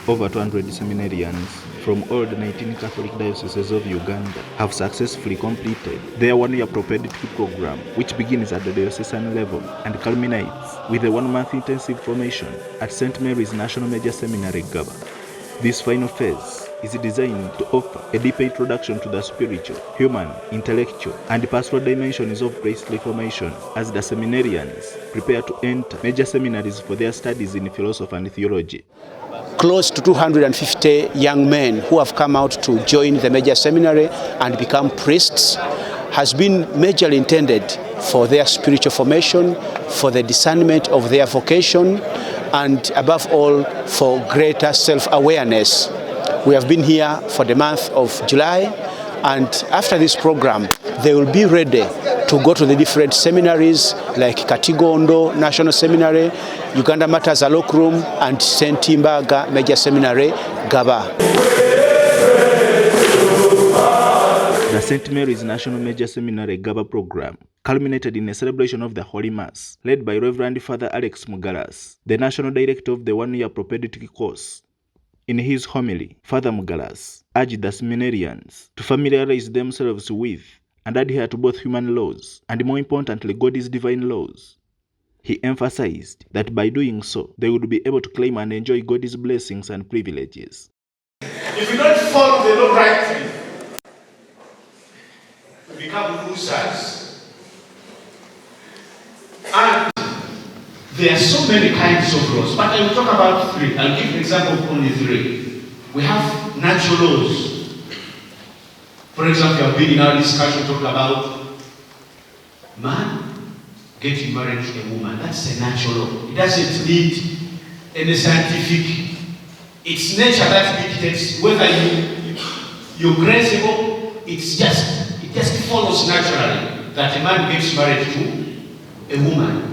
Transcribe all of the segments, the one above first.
Over 200 seminarians from all the 19 Catholic dioceses of Uganda have successfully completed their one-year propaedeutic program, which begins at the diocesan level and culminates with a one-month intensive formation at St. Mary's National Major Seminary, Ggaba. This final phase is designed to offer a deeper introduction to the spiritual, human, intellectual, and pastoral dimensions of priestly formation as the seminarians prepare to enter major seminaries for their studies in philosophy and theology. Close to 250 young men who have come out to join the major seminary and become priests has been majorly intended for their spiritual formation, for the discernment of their vocation, and above all, for greater self-awareness. We have been here for the month of July, and after this program, they will be ready to go to the different seminaries like Katigondo National Seminary, Uganda Matters Alokrum, and St. Timbaga Major Seminary, Ggaba. The St. Mary's National Major Seminary Ggaba program culminated in a celebration of the Holy Mass, led by Reverend Father Alex Mugalas, the National Director of the one-year propaedeutic course. In his homily, Father Mugalas urged the seminarians to familiarize themselves with and adhere to both human laws and, more importantly, God's divine laws. He emphasized that by doing so, they would be able to claim and enjoy God's blessings and privileges. If we don't follow the law rightly, we become losers. And there are so many kinds of laws, but I will talk about three. I'll give an example of only three. We have natural laws. For example, we have been in our discussion talking about man getting married to a woman. That's a natural law. It doesn't need any scientific. It's nature that dictates whether you're crazy or it just follows naturally that a man gets married to a woman.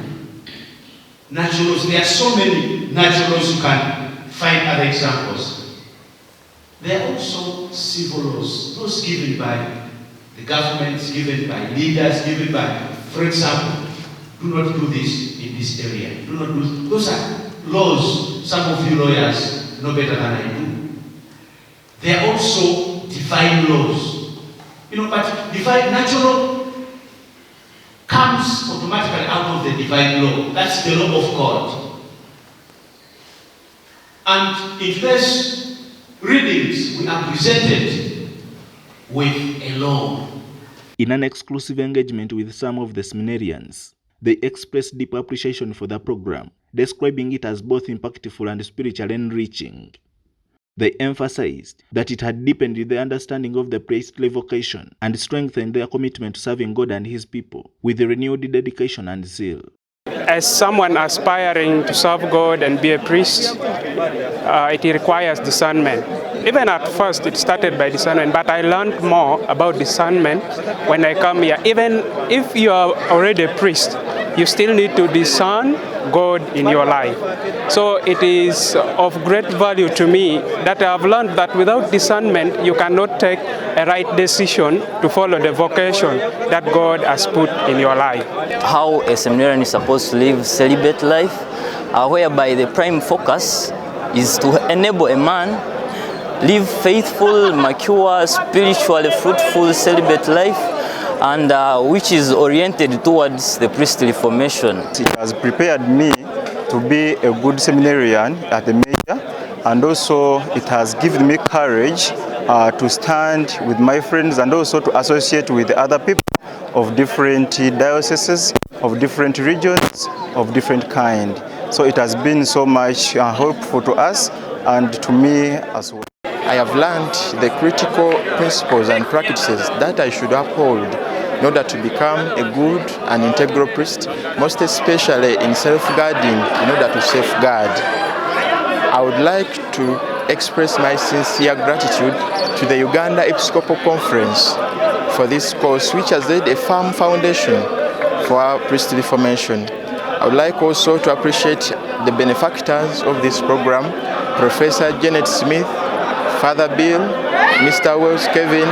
Natural laws. There are so many natural laws. You can find other examples. There are also civil laws, laws given by the government, given by leaders, given by, for example, do not do this in this area. Do not do. Those are laws. Some of you lawyers know better than I do. There are also divine laws. But divine natural comes automatically out of the divine law. That's the law of God. And in today's readings, we are presented with a law. In an exclusive engagement with some of the seminarians, they expressed deep appreciation for the program, describing it as both impactful and spiritually enriching. They emphasized that it had deepened their understanding of the priestly vocation and strengthened their commitment to serving God and His people with renewed dedication and zeal. As someone aspiring to serve God and be a priest, it requires discernment. Even at first, it started by discernment, but I learned more about discernment when I come here. Even if you are already a priest, you still need to discern God in your life. So it is of great value to me that I have learned that without discernment, you cannot take a right decision to follow the vocation that God has put in your life. How a seminarian is supposed to live celibate life, whereby the prime focus is to enable a man live faithful, mature, spiritually fruitful celibate life, and which is oriented towards the priestly formation. It has prepared me to be a good seminarian at the major, and also it has given me courage to stand with my friends and also to associate with other people of different dioceses, of different regions, of different kind. So it has been so much helpful to us and to me as well. I have learned the critical principles and practices that I should uphold in order to become a good and integral priest, most especially in safeguarding, in order to safeguard. I would like to express my sincere gratitude to the Uganda Episcopal Conference for this course, which has laid a firm foundation for our priestly formation. I would like also to appreciate the benefactors of this program, Professor Janet Smith, Father Bill, Mr. Wells Kevin,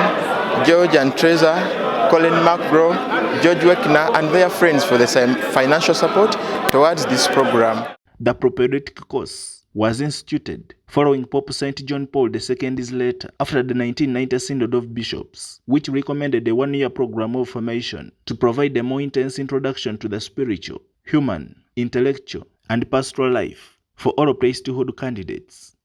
George and Treza, Colin McGraw, George Weckner, and their friends for the financial support towards this program. The propaedeutic course was instituted following Pope St. John Paul II's letter after the 1990 Synod of Bishops, which recommended a one-year program of formation to provide a more intense introduction to the spiritual, human, intellectual, and pastoral life for all priesthood candidates.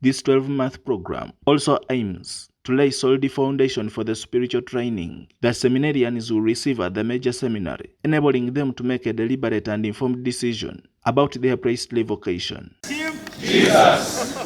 This 12-month program also aims to lay solid foundation for the spiritual training that seminarians will receive at the major seminary, enabling them to make a deliberate and informed decision about their priestly vocation. Jesus!